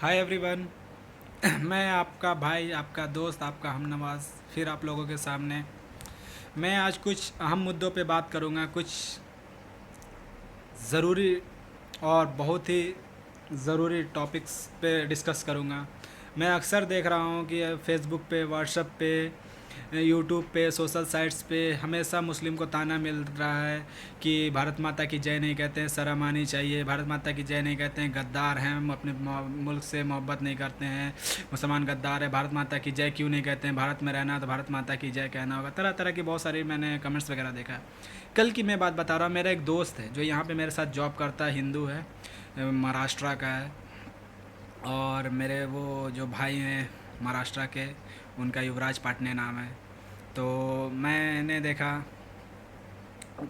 Hi everyone. मैं आपका भाई, आपका दोस्त, आपका हमनवाज फिर आप लोगों के सामने। मैं आज कुछ अहम मुद्दों पे बात करूँगा, कुछ ज़रूरी और बहुत ही ज़रूरी टॉपिक्स पे डिस्कस करूँगा। मैं अक्सर देख रहा हूँ कि फेसबुक पे, व्हाट्सएप पे, यूट्यूब पे, सोशल साइट्स पे हमेशा मुस्लिम को ताना मिल रहा है कि भारत माता की जय नहीं कहते हैं, शर्म आनी चाहिए। भारत माता की जय नहीं कहते हैं, गद्दार हैं, हम अपने मुल्क से मोहब्बत नहीं करते हैं, मुसलमान गद्दार है। भारत माता की जय क्यों नहीं कहते हैं, भारत में रहना तो भारत माता की जय कहना होगा। तरह तरह की बहुत सारी मैंने कमेंट्स वगैरह देखा है। कल की मैं बात बता रहा हूँ। मेरा एक दोस्त है जो यहाँ पे मेरे साथ जॉब करता है, हिंदू है, महाराष्ट्र का है। और मेरे वो जो भाई हैं महाराष्ट्र के, उनका युवराज पाटने नाम है। तो मैंने देखा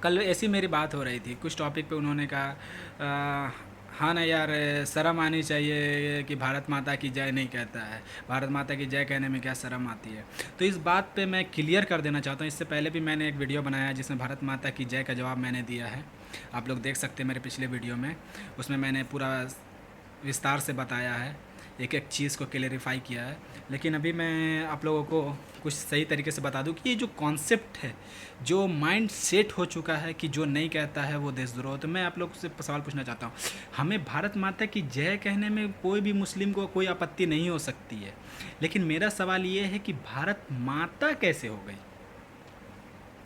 कल ऐसी मेरी बात हो रही थी कुछ टॉपिक पे, उन्होंने कहा हाँ ना यार, शर्म आनी चाहिए कि भारत माता की जय नहीं कहता है, भारत माता की जय कहने में क्या शर्म आती है। तो इस बात पे मैं क्लियर कर देना चाहता हूँ। इससे पहले भी मैंने एक वीडियो बनाया है जिसमें भारत माता की जय का जवाब मैंने दिया है। आप लोग देख सकते हैं मेरे पिछले वीडियो में। उसमें मैंने पूरा विस्तार से बताया है, एक एक चीज़ को क्लेरिफाई किया है। लेकिन अभी मैं आप लोगों को कुछ सही तरीके से बता दूं कि ये जो कॉन्सेप्ट है, जो माइंड सेट हो चुका है कि जो नहीं कहता है वो देशद्रोह। तो मैं आप लोग से सवाल पूछना चाहता हूँ, हमें भारत माता की जय कहने में कोई भी मुस्लिम को कोई आपत्ति नहीं हो सकती है, लेकिन मेरा सवाल ये है कि भारत माता कैसे हो गई?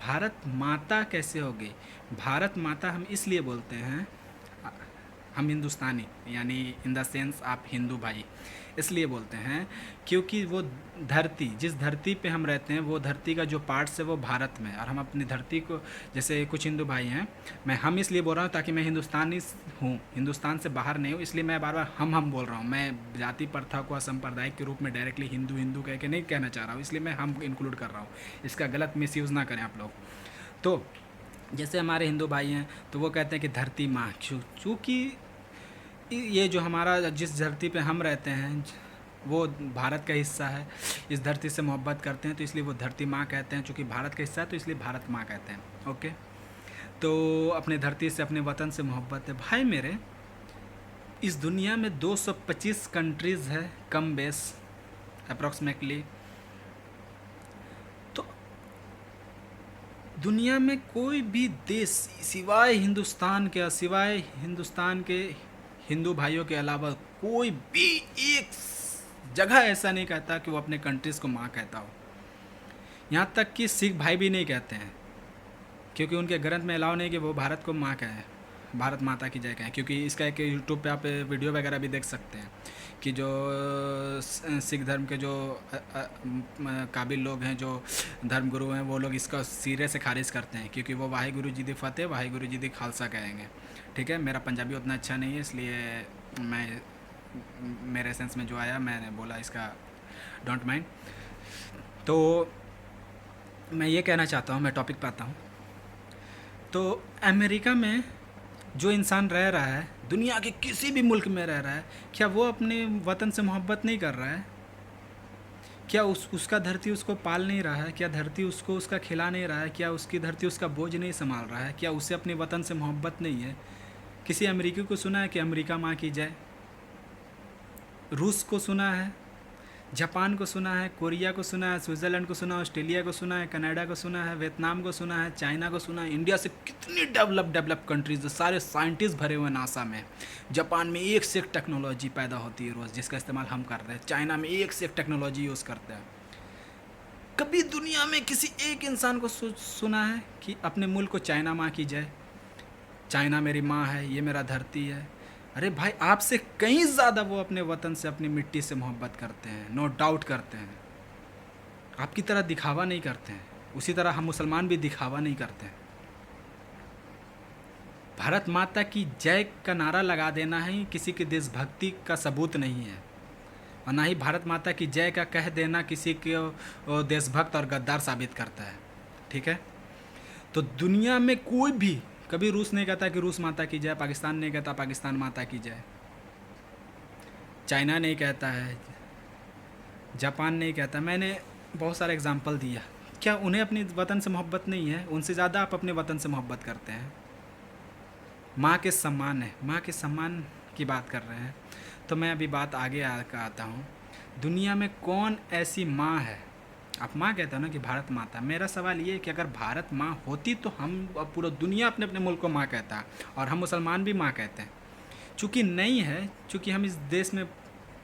भारत माता कैसे हो गई? भारत माता हम इसलिए बोलते हैं, हम हिंदुस्तानी यानी इन द सेंस आप हिंदू भाई इसलिए बोलते हैं क्योंकि वो धरती, जिस धरती पे हम रहते हैं, वो धरती का जो पार्ट्स है वो भारत में है। और हम अपनी धरती को, जैसे कुछ हिंदू भाई हैं, मैं हम इसलिए बोल रहा हूँ ताकि मैं हिंदुस्तानी हूँ, हिंदुस्तान से बाहर नहीं हूँ, इसलिए मैं बार बार हम बोल रहा हूँ। मैं जाति प्रथा को असंप्रदायिक के रूप में डायरेक्टली हिंदू हिंदू कह के नहीं कहना चाह रहा हूँ, इसलिए मैं हम इंक्लूड कर रहा हूँ। इसका गलत मिसयूज़ ना करें आप लोग। तो जैसे हमारे हिंदू भाई हैं तो वो कहते हैं कि धरती माँ, चूँकि ये जो हमारा, जिस धरती पे हम रहते हैं वो भारत का हिस्सा है, इस धरती से मोहब्बत करते हैं तो इसलिए वो धरती माँ कहते हैं। चूँकि भारत का हिस्सा है तो इसलिए भारत माँ कहते हैं। ओके, तो अपने धरती से, अपने वतन से मोहब्बत है। भाई मेरे, इस दुनिया में 225 कंट्रीज़ है कम बेस अप्रॉक्सीमेटली। तो दुनिया में कोई भी देश सिवाय हिंदुस्तान के, सिवाय हिंदुस्तान के हिंदू भाइयों के अलावा कोई भी एक जगह ऐसा नहीं कहता कि वो अपने कंट्रीज़ को माँ कहता हो। यहाँ तक कि सिख भाई भी नहीं कहते हैं, क्योंकि उनके ग्रंथ में अलाउ नहीं कि वो भारत को माँ कहें, भारत माता की जय कहें। क्योंकि इसका एक यूट्यूब पे आप वीडियो वगैरह भी देख सकते हैं कि जो सिख धर्म के जो काबिल लोग हैं, जो धर्म गुरु हैं, वो लोग इसका सिरे से खारिज करते हैं, क्योंकि वो वाहे गुरु जी दी फतेह, वाहे गुरु जी दी खालसा कहेंगे। ठीक है, मेरा पंजाबी उतना अच्छा नहीं है, इसलिए मैं, मेरे सेंस में जो आया मैंने बोला, इसका डोंट माइंड। तो मैं ये कहना चाहता हूँ, मैं टॉपिक पे आता हूँ। तो अमेरिका में जो इंसान रह रहा है, दुनिया के किसी भी मुल्क में रह रहा है, क्या वो अपने वतन से मोहब्बत नहीं कर रहा है? क्या उसका धरती उसको पाल नहीं रहा है? क्या धरती उसको उसका खिला नहीं रहा है? क्या उसकी धरती उसका बोझ नहीं संभाल रहा है? क्या उसे अपने वतन से मोहब्बत नहीं है? किसी अमेरिकी को सुना है कि अमेरिका माँ की जय? रूस को सुना है, जापान को सुना है, कोरिया को सुना है, स्विट्ज़रलैंड को सुना है, ऑस्ट्रेलिया को सुना है, कनाडा को सुना है, वियतनाम को सुना है, चाइना को सुना है। इंडिया से कितनी डेवलप कंट्रीज, सारे साइंटिस्ट भरे हुए नासा में। जापान में एक से एक टेक्नोलॉजी पैदा होती है रोज़, जिसका इस्तेमाल हम कर रहे हैं। चाइना में एक से एक टेक्नोलॉजी यूज़ करते हैं। कभी दुनिया में किसी एक इंसान को सुना है कि अपने मुल्क को चाइना माँ की जय, चाइना मेरी माँ है, ये मेरा धरती है? अरे भाई, आपसे कहीं ज़्यादा वो अपने वतन से, अपनी मिट्टी से मोहब्बत करते हैं, नो डाउट करते हैं। आपकी तरह दिखावा नहीं करते हैं, उसी तरह हम मुसलमान भी दिखावा नहीं करते हैं। भारत माता की जय का नारा लगा देना ही किसी की देशभक्ति का सबूत नहीं है, और ना ही भारत माता की जय का कह देना किसी को देशभक्त और गद्दार साबित करता है। ठीक है, तो दुनिया में कोई भी, कभी रूस नहीं कहता कि रूस माता की जय, पाकिस्तान नहीं कहता पाकिस्तान माता की जय, चाइना नहीं कहता है, जापान नहीं कहता। मैंने बहुत सारे एग्जांपल दिया। क्या उन्हें अपनी वतन से मोहब्बत नहीं है? उनसे ज़्यादा आप अपने वतन से मोहब्बत करते हैं। माँ के सम्मान है, माँ के सम्मान की बात कर रहे हैं। तो मैं अभी बात आगे आता हूँ। दुनिया में कौन ऐसी माँ है, आप माँ कहते हो ना कि भारत माता, मेरा सवाल ये है कि अगर भारत माँ होती तो हम पूरा दुनिया अपने अपने मुल्क को माँ कहता है, और हम मुसलमान भी माँ कहते हैं। चूँकि नहीं है, चूँकि हम इस देश में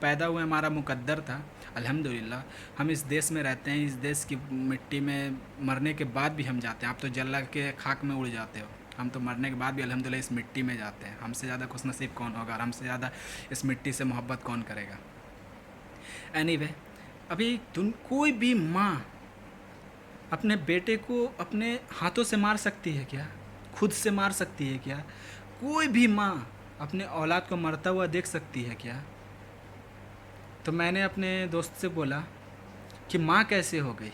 पैदा हुए, हमारा मुकद्दर था, अल्हम्दुलिल्लाह हम इस देश में रहते हैं, इस देश की मिट्टी में मरने के बाद भी हम जाते हैं। आप तो जला के खाक में उड़ जाते हो, हम तो मरने के बाद भी अल्हम्दुलिल्लाह इस मिट्टी में जाते हैं। हमसे ज़्यादा खुशनसीब कौन होगा, और हमसे ज़्यादा इस मिट्टी से मोहब्बत कौन करेगा। एनीवे, अभी तुम कोई भी माँ अपने बेटे को अपने हाथों से मार सकती है क्या? खुद से मार सकती है क्या? कोई भी माँ अपने औलाद को मरता हुआ देख सकती है क्या? तो मैंने अपने दोस्त से बोला कि माँ कैसे हो गई?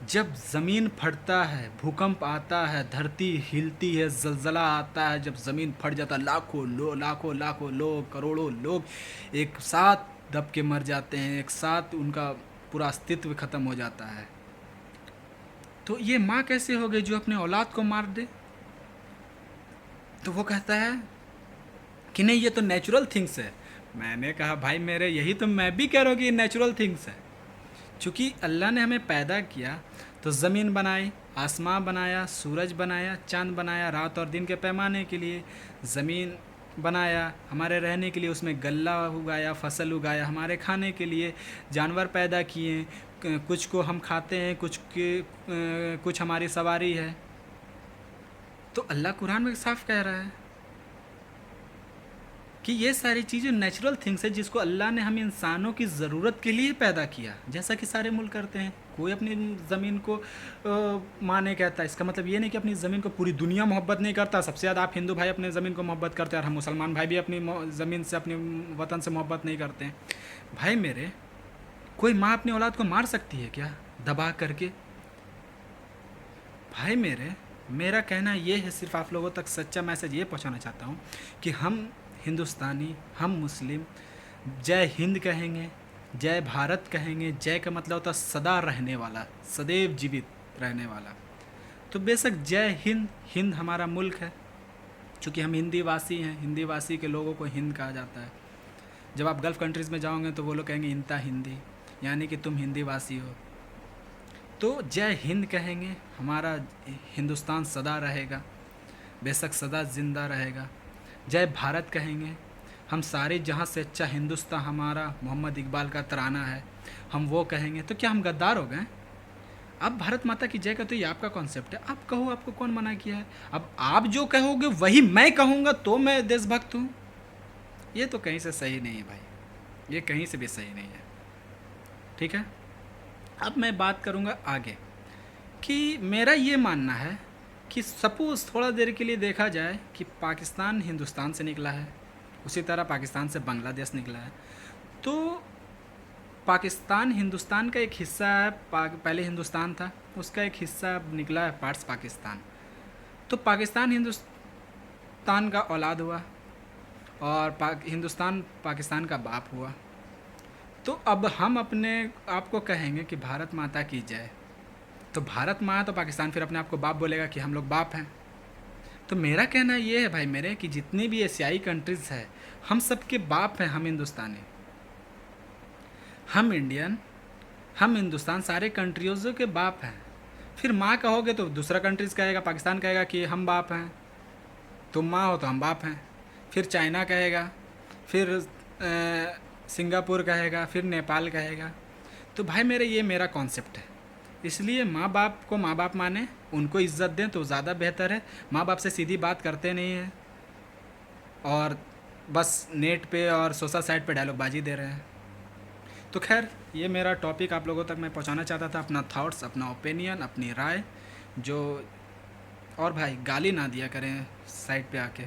जब ज़मीन फटता है, भूकंप आता है, धरती हिलती है, ज़लज़ला आता है, जब ज़मीन फट जाता है, लाखों लोग, करोड़ों लोग एक साथ दब के मर जाते हैं, एक साथ उनका पूरा अस्तित्व ख़त्म हो जाता है। तो ये माँ कैसे हो गई जो अपने औलाद को मार दे? तो वो कहता है कि नहीं, ये तो नेचुरल थिंग्स है। मैंने कहा भाई मेरे, यही तो मैं भी कह रहा हूँ कि ये नेचुरल थिंग्स है। चूँकि अल्लाह ने हमें पैदा किया तो ज़मीन बनाई, आसमां बनाया, सूरज बनाया, चांद बनाया, रात और दिन के पैमाने के लिए ज़मीन बनाया, हमारे रहने के लिए उसमें गल्ला उगाया, फसल उगाया, हमारे खाने के लिए जानवर पैदा किए, कुछ को हम खाते हैं, कुछ हमारी सवारी है। तो अल्लाह कुरान में साफ कह रहा है कि ये सारी चीज़ें नेचुरल थिंग्स है जिसको अल्लाह ने हम इंसानों की ज़रूरत के लिए पैदा किया, जैसा कि सारे मुल्क करते हैं। कोई अपनी ज़मीन को माँ नहीं कहता। इसका मतलब ये नहीं कि अपनी ज़मीन को पूरी दुनिया मोहब्बत नहीं करता। सबसे ज़्यादा आप हिंदू भाई अपनी ज़मीन को मोहब्बत करते हैं, और हम मुसलमान भाई भी अपनी ज़मीन से, अपने वतन से मोहब्बत नहीं करते हैं। भाई मेरे, कोई माँ अपनी औलाद को मार सकती है क्या दबा करके? भाई मेरे, मेरा कहना ये है, सिर्फ आप लोगों तक सच्चा मैसेज ये पहुंचाना चाहता हूँ कि हम हिंदुस्तानी, हम मुस्लिम जय हिंद कहेंगे, जय भारत कहेंगे। जय का मतलब होता है सदा रहने वाला, सदैव जीवित रहने वाला। तो बेशक जय हिंद, हिंद हमारा मुल्क है। चूँकि हम हिंदी वासी हैं, हिंदी वासी के लोगों को हिंद कहा जाता है। जब आप गल्फ़ कंट्रीज़ में जाओगे तो वो लोग कहेंगे इंता हिंदी, यानी कि तुम हिंदी वासी हो। तो जय हिंद कहेंगे, हमारा हिंदुस्तान सदा रहेगा, बेशक सदा ज़िंदा रहेगा। जय भारत कहेंगे, हम सारे जहाँ से अच्छा हिंदुस्तान हमारा, मोहम्मद इकबाल का तराना है, हम वो कहेंगे। तो क्या हम गद्दार हो गए? अब भारत माता की जय का तो ये आपका कॉन्सेप्ट है, आप कहो, आपको कौन मना किया है? अब आप जो कहोगे वही मैं कहूँगा तो मैं देशभक्त हूँ? ये तो कहीं से सही नहीं है भाई, ये कहीं से भी सही नहीं है। ठीक है, अब मैं बात करूँगा आगे कि मेरा ये मानना है कि सपोज़ थोड़ा देर के लिए देखा जाए कि पाकिस्तान हिंदुस्तान से निकला है, उसी तरह पाकिस्तान से बांग्लादेश निकला है। तो पाकिस्तान हिंदुस्तान का एक हिस्सा है, पहले हिंदुस्तान था, उसका एक हिस्सा निकला है, पार्ट्स पाकिस्तान। तो पाकिस्तान हिंदुस्तान का औलाद हुआ, और हिंदुस्तान पाकिस्तान का बाप हुआ। तो अब हम अपने आप को कहेंगे कि भारत माता की जय, तो भारत माँ तो पाकिस्तान फिर अपने आप को बाप बोलेगा कि हम लोग बाप हैं। तो मेरा कहना ये है भाई मेरे कि जितनी भी एशियाई कंट्रीज़ है, हम सबके बाप हैं। हम हिंदुस्तानी, हम इंडियन, हम हिंदुस्तान, सारे कंट्रीज़ों के बाप हैं। फिर माँ कहोगे तो दूसरा कंट्रीज़ कहेगा, पाकिस्तान कहेगा कि हम बाप हैं, तुम माँ हो तो हम बाप हैं। फिर चाइना कहेगा, फिर सिंगापुर कहेगा, फिर नेपाल कहेगा। तो भाई मेरे, ये मेरा कॉन्सेप्ट है। इसलिए माँ बाप को माँ बाप माने, उनको इज़्ज़त दें तो ज़्यादा बेहतर है। माँ बाप से सीधी बात करते नहीं हैं, और बस नेट पे और सोशल साइट पे डायलॉगबाजी दे रहे हैं। तो खैर, ये मेरा टॉपिक आप लोगों तक मैं पहुंचाना चाहता था, अपना थॉट्स, अपना ओपिनियन, अपनी राय जो। और भाई गाली ना दिया करें साइट पे आके,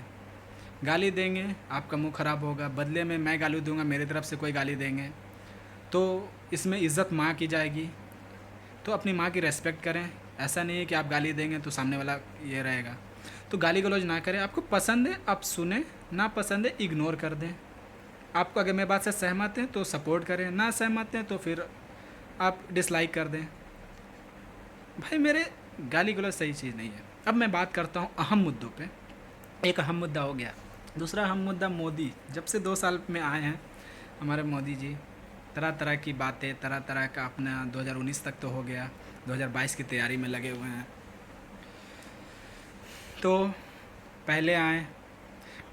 गाली देंगे आपका मुंह ख़राब होगा, बदले में मैं गाली दूंगा, मेरी तरफ से कोई गाली देंगे तो इसमें इज़्ज़त माँ की जाएगी। तो अपनी माँ की रेस्पेक्ट करें। ऐसा नहीं है कि आप गाली देंगे तो सामने वाला ये रहेगा। तो गाली गलौज ना करें। आपको पसंद है आप सुने, ना पसंद है इग्नोर कर दें। आपको अगर मेरी बात से सहमत हैं तो सपोर्ट करें, ना सहमत हैं तो फिर आप डिसलाइक कर दें। भाई मेरे, गाली गलौज सही चीज़ नहीं है। अब मैं बात करता हूँ अहम मुद्दों पे। एक अहम मुद्दा हो गया दूसरा हम मुद्दा मोदी, जब से 2 साल में आए हैं हमारे मोदी जी, तरह तरह की बातें, तरह तरह का अपना 2019 तक तो हो गया, 2022 की तैयारी में लगे हुए हैं। तो पहले आए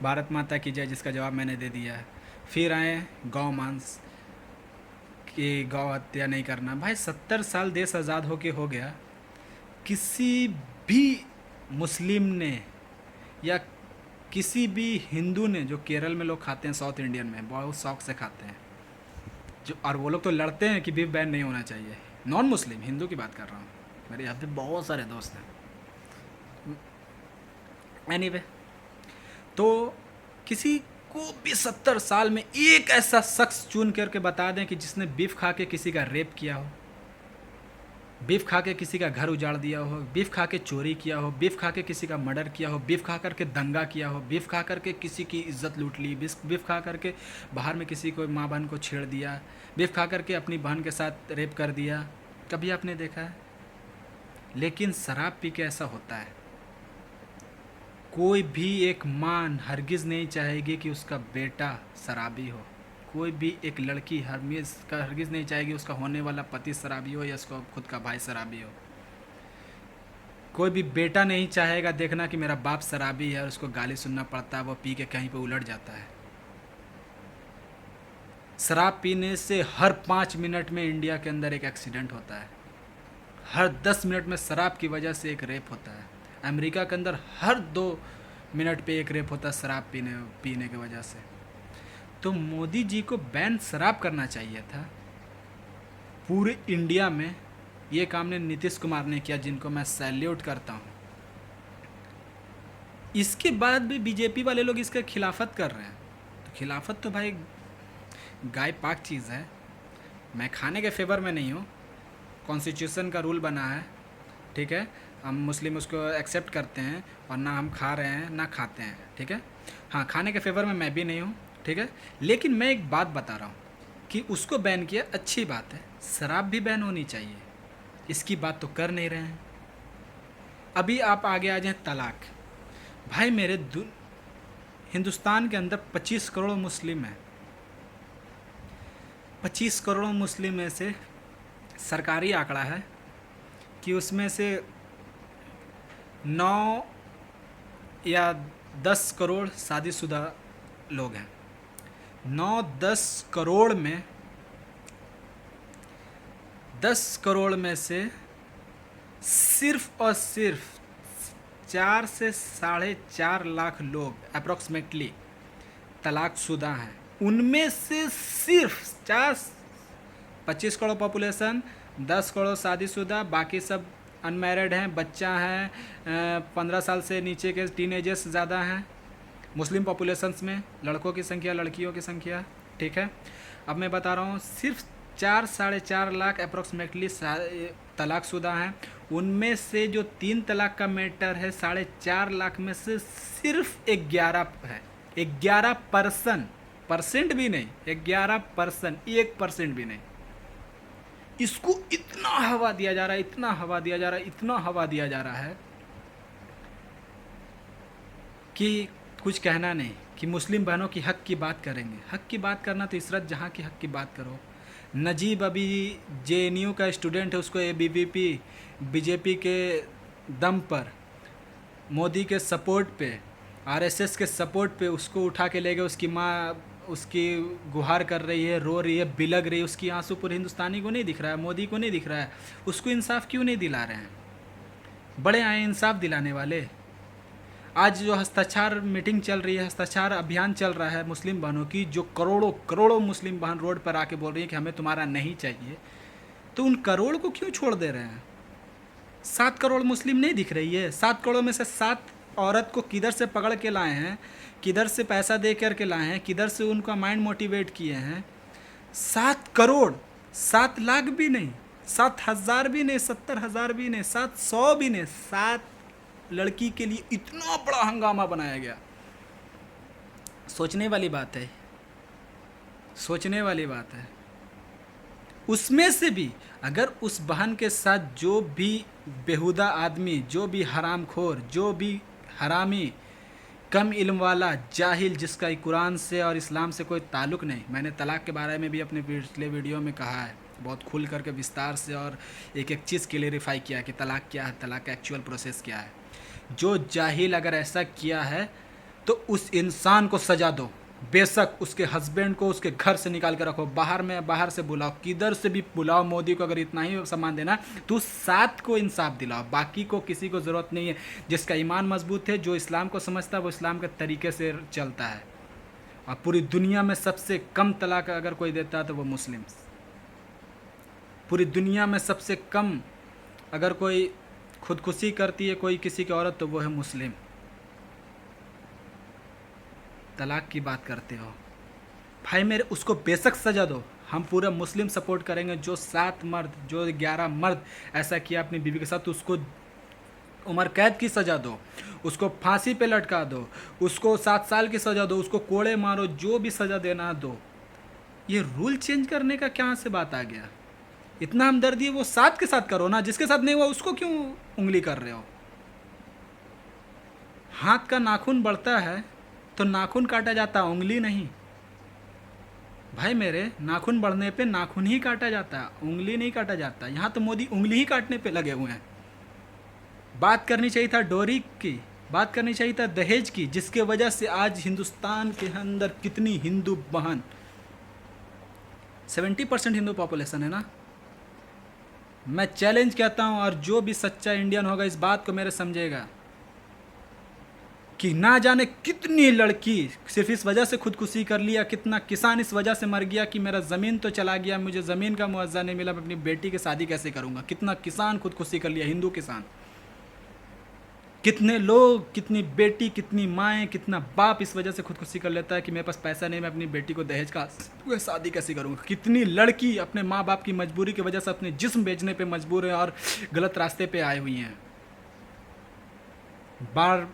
भारत माता की जय, जिसका जवाब मैंने दे दिया है। फिर आए गौ मांस, कि गौ हत्या नहीं करना। भाई 70 साल देश आज़ाद होके हो गया, किसी भी मुस्लिम ने या किसी भी हिंदू ने, जो केरल में लोग खाते हैं, साउथ इंडियन में बहुत शौक से खाते हैं, जो, और वो लोग तो लड़ते हैं कि बीफ बैन नहीं होना चाहिए। नॉन मुस्लिम, हिंदू की बात कर रहा हूँ, मेरे यहाँ पे बहुत सारे दोस्त हैं। एनीवे, तो किसी को भी 70 साल में एक ऐसा शख्स चुन करके बता दें कि जिसने बीफ खा के किसी का रेप किया हो, बीफ खा के किसी का घर उजाड़ दिया हो, बीफ खा के चोरी किया हो, बीफ खा के किसी का मर्डर किया हो, बीफ खा करके दंगा किया हो, बीफ खा करके किसी की इज्जत लूट ली, बीफ खा करके बाहर में किसी को, माँ बहन को छेड़ दिया, बीफ खा करके अपनी बहन के साथ रेप कर दिया, कभी आपने देखा है? लेकिन शराब पी के ऐसा होता है। कोई भी एक माँ हरगिज़ नहीं चाहेगी कि उसका बेटा शराबी हो, कोई भी एक लड़की हरगिज़ नहीं चाहेगी उसका होने वाला पति शराबी हो या उसका खुद का भाई शराबी हो। कोई भी बेटा नहीं चाहेगा देखना कि मेरा बाप शराबी है और उसको गाली सुनना पड़ता है, वो पी के कहीं पे उलट जाता है। शराब पीने से हर 5 मिनट में इंडिया के अंदर एक एक्सीडेंट होता है, हर 10 मिनट में शराब की वजह से एक रेप होता है। अमेरिका के अंदर हर 2 मिनट पे एक रेप होता है शराब पीने की वजह से। तो मोदी जी को बैन शराब करना चाहिए था पूरे इंडिया में। ये काम ने नीतीश कुमार ने किया, जिनको मैं सैल्यूट करता हूँ। इसके बाद भी बीजेपी वाले लोग इसका खिलाफत कर रहे हैं। तो खिलाफत तो भाई गाय पाक चीज़ है। मैं खाने के फेवर में नहीं हूँ, कॉन्स्टिट्यूशन का रूल बना है, ठीक है, हम मुस्लिम उसको एक्सेप्ट करते हैं और ना हम खा रहे हैं ना खाते हैं, ठीक है। हाँ, खाने के फेवर में मैं भी नहीं हूँ, ठीक है। लेकिन मैं एक बात बता रहा हूँ कि उसको बैन किया अच्छी बात है, शराब भी बैन होनी चाहिए, इसकी बात तो कर नहीं रहे हैं। अभी आप आगे आ जाएं तलाक। भाई मेरे हिंदुस्तान के अंदर 25 करोड़ मुस्लिम हैं। 25 करोड़ मुस्लिम में से सरकारी आंकड़ा है कि उसमें से 9 या 10 करोड़ शादीशुदा लोग हैं। 9-10 करोड़ में 10 करोड़ में से सिर्फ और सिर्फ 4 से 4.5 लाख लोग अप्रॉक्सीमेटली तलाकशुदा हैं। उनमें से सिर्फ 25 करोड़ पॉपुलेशन, 10 करोड़ शादीशुदा, बाकी सब अनमैरिड हैं, बच्चा हैं, 15 साल से नीचे के टीनेजर्स ज़्यादा हैं मुस्लिम पॉपुलेशंस में, लड़कों की संख्या, लड़कियों की संख्या, ठीक है। अब मैं बता रहा हूँ सिर्फ 4-4.5 लाख अप्रॉक्सीमेटली तलाकशुदा हैं। उनमें से जो 3 तलाक का मैटर है 4.5 लाख में से सिर्फ 11 है। 11% भी नहीं, 11%, 1% भी नहीं। इसको इतना हवा दिया जा रहा है, इतना हवा दिया जा रहा है, इतना हवा दिया जा रहा है कि कुछ कहना नहीं। कि मुस्लिम बहनों की हक की बात करेंगे, हक की बात करना तो इशरत जहाँ की हक की बात करो। नजीब अभी JNU का स्टूडेंट है, उसको ABVP बीजेपी के दम पर, मोदी के सपोर्ट पे, RSS के सपोर्ट पे उसको उठा के ले गए। उसकी माँ उसकी गुहार कर रही है, रो रही है, बिलग रही है, उसकी आंसू पूरे हिंदुस्तानी को नहीं दिख रहा है, मोदी को नहीं दिख रहा है। उसको इंसाफ क्यों नहीं दिला रहे हैं? बड़े आए इंसाफ दिलाने वाले। आज जो हस्ताक्षर मीटिंग चल रही है, हस्ताक्षर अभियान चल रहा है मुस्लिम बहनों की, जो करोड़ों करोड़ों मुस्लिम बहन रोड पर आके बोल रही है कि हमें तुम्हारा नहीं चाहिए, तो उन करोड़ को क्यों छोड़ दे रहे हैं? 7 करोड़ मुस्लिम नहीं दिख रही है? 7 करोड़ में से 7 औरत को किधर से पकड़ के लाए हैं, किधर से पैसा दे कर के लाए हैं, किधर से उनका माइंड मोटिवेट किए हैं? 7 करोड़, 7 लाख भी नहीं, 7,000 भी नहीं, 70,000 भी नहीं, 700 भी नहीं, 7 लड़की के लिए इतना बड़ा हंगामा बनाया गया। सोचने वाली बात है, सोचने वाली बात है। उसमें से भी अगर उस बहन के साथ जो भी बेहुदा आदमी, जो भी हरामखोर, जो भी हरामी कम इल्म वाला जाहिल जिसका कुरान से और इस्लाम से कोई ताल्लुक़ नहीं। मैंने तलाक़ के बारे में भी अपने पिछले वीडियो में कहा है, बहुत खुल करके विस्तार से, और एक एक चीज़ क्लियरिफाई किया कि तलाक़ क्या है, तलाक़ का एक्चुअल प्रोसेस क्या है। जो जाहिल अगर ऐसा किया है तो उस इंसान को सज़ा दो, बेशक उसके हस्बैंड को उसके घर से निकाल कर रखो, बाहर से बुलाओ, किधर से भी बुलाओ। मोदी को अगर इतना ही सामान देना तो 7 को इंसाफ दिलाओ, बाकी को किसी को ज़रूरत नहीं है। जिसका ईमान मजबूत है, जो इस्लाम को समझता है, वो इस्लाम के तरीके से चलता है। और पूरी दुनिया में सबसे कम तलाक अगर कोई देता है तो वो मुस्लिम। पूरी दुनिया में सबसे कम अगर कोई खुदकुशी करती है कोई किसी की औरत तो वो है मुस्लिम। तलाक की बात करते हो भाई मेरे, उसको बेशक सज़ा दो, हम पूरा मुस्लिम सपोर्ट करेंगे। जो 7 मर्द, जो 11 मर्द ऐसा किया अपनी बीवी के साथ, तो उसको उम्र कैद की सज़ा दो, उसको फांसी पे लटका दो, उसको 7 साल की सज़ा दो, उसको कोड़े मारो, जो भी सज़ा देना दो। ये रूल चेंज करने का क्या से बात आ गया? इतना हमदर्दी है वो 7 के साथ करो ना, जिसके साथ नहीं हुआ उसको क्यों उंगली कर रहे हो? हाथ का नाखून बढ़ता है तो नाखून काटा जाता है, उंगली नहीं भाई मेरे। नाखून बढ़ने पे नाखून ही काटा जाता है, उंगली नहीं काटा जाता। यहाँ तो मोदी उंगली ही काटने पे लगे हुए हैं। बात करनी चाहिए था डोरी की, बात करनी चाहिए था दहेज की, जिसके वजह से आज हिंदुस्तान के अंदर कितनी हिंदू बहन, 70% हिंदू पॉपुलेशन है ना। मैं चैलेंज कहता हूँ, और जो भी सच्चा इंडियन होगा इस बात को मेरे समझेगा कि ना जाने कितनी लड़की सिर्फ इस वजह से खुदकुशी कर लिया, कितना किसान इस वजह से मर गया कि मेरा ज़मीन तो चला गया, मुझे ज़मीन का मुआवजा नहीं मिला, मैं अपनी बेटी की शादी कैसे करूँगा। कितना किसान खुदकुशी कर लिया, हिंदू किसान। कितने लोग, कितनी बेटी, कितनी माएँ, कितना बाप इस वजह से खुदकुशी कर लेता है कि मेरे पास पैसा नहीं, मैं अपनी बेटी को दहेज का शादी कैसे करूँगा। कितनी लड़की अपने माँ बाप की मजबूरी की वजह से अपने जिस्म बेचने पे मजबूर है और गलत रास्ते पे आई हुई हैं। बार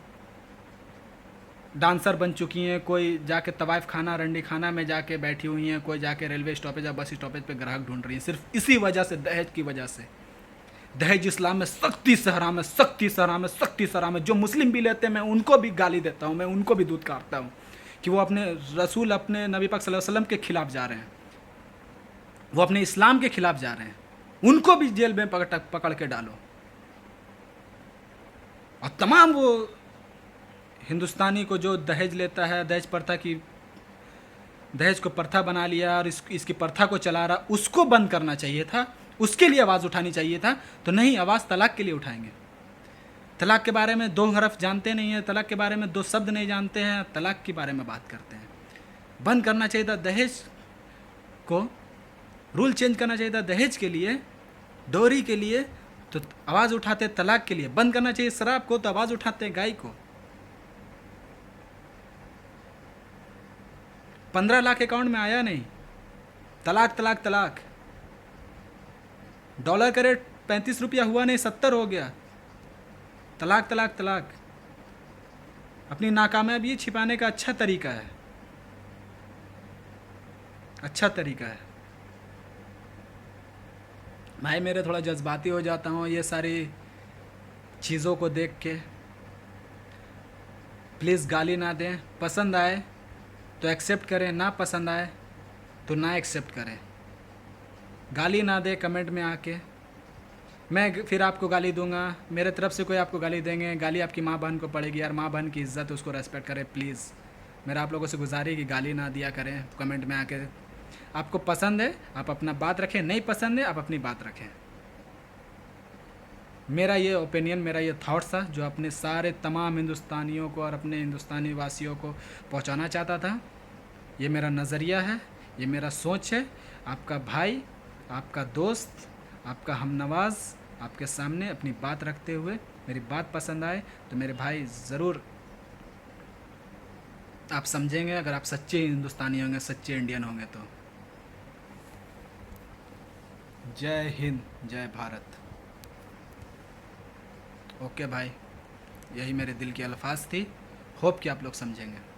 डांसर बन चुकी हैं, कोई जाके तवाइफ खाना, रंडी खाना में जाके बैठी हुई हैं, कोई जाके रेलवे स्टॉपेज या बस स्टॉपेज पे ग्राहक ढूंढ रही हैं, सिर्फ इसी वजह से, दहेज की वजह से। दहेज इस्लाम में सख्ती से हराम है, सख्ती से हराम है, सख्ती से हराम है। जो मुस्लिम भी लेते हैं मैं उनको भी गाली देता हूँ, मैं उनको भी दूध काटता हूँ कि वो अपने रसूल, अपने नबी पाक सल्लल्लाहु अलैहि वसल्लम के खिलाफ जा रहे हैं, वो अपने इस्लाम के खिलाफ जा रहे हैं, उनको भी जेल में पकड़ के डालो। और तमाम वो हिंदुस्तानी को जो दहेज लेता है, दहेज प्रथा की, दहेज को प्रथा बना लिया और इसकी प्रथा को चला रहा, उसको बंद करना चाहिए था, उसके लिए आवाज़ उठानी चाहिए था। तो नहीं, आवाज़ तलाक के लिए उठाएंगे। तलाक के बारे में 2 हरफ जानते नहीं हैं, तलाक के बारे में 2 शब्द नहीं जानते हैं, तलाक के बारे में बात करते हैं। बंद करना चाहिए था दहेज को, रूल चेंज करना चाहिए था दहेज के लिए, डोरी के लिए तो आवाज़ उठाते, तलाक के लिए बंद करना चाहिए शराब को तो आवाज़ उठाते गाय को। 15 लाख अकाउंट में आया नहीं, तलाक तलाक तलाक। डॉलर का रेट 35 रुपया हुआ नहीं, 70 हो गया, तलाक तलाक तलाक। अपनी नाकामयाबी छिपाने का अच्छा तरीका है, अच्छा तरीका है। भाई मेरे थोड़ा जज्बाती हो जाता हूँ ये सारी चीज़ों को देख के। प्लीज़ गाली ना दें, पसंद आए तो एक्सेप्ट करें, ना पसंद आए तो ना एक्सेप्ट करें। गाली ना दे कमेंट में आके, मैं फिर आपको गाली दूंगा, मेरे तरफ से कोई आपको गाली देंगे, गाली आपकी माँ बहन को पड़ेगी। यार माँ बहन की इज़्ज़त, उसको रेस्पेक्ट करें प्लीज़। मेरा आप लोगों से गुजारिश कि गाली ना दिया करें कमेंट में आके। आपको पसंद है आप अपना बात रखें, नहीं पसंद है आप अपनी बात रखें। मेरा ये ओपिनियन, मेरा ये थाट्स था जो अपने सारे तमाम हिंदुस्तानियों को और अपने हिंदुस्तानी वासियों को पहुंचाना चाहता था। ये मेरा नज़रिया है, ये मेरा सोच है। आपका भाई, आपका दोस्त, आपका हमनवाज आपके सामने अपनी बात रखते हुए, मेरी बात पसंद आए तो मेरे भाई ज़रूर आप समझेंगे, अगर आप सच्चे हिंदुस्तानी होंगे, सच्चे इंडियन होंगे तो। जय हिंद, जय भारत। ओके भाई, यही मेरे दिल की अल्फाज थी, होप कि आप लोग समझेंगे।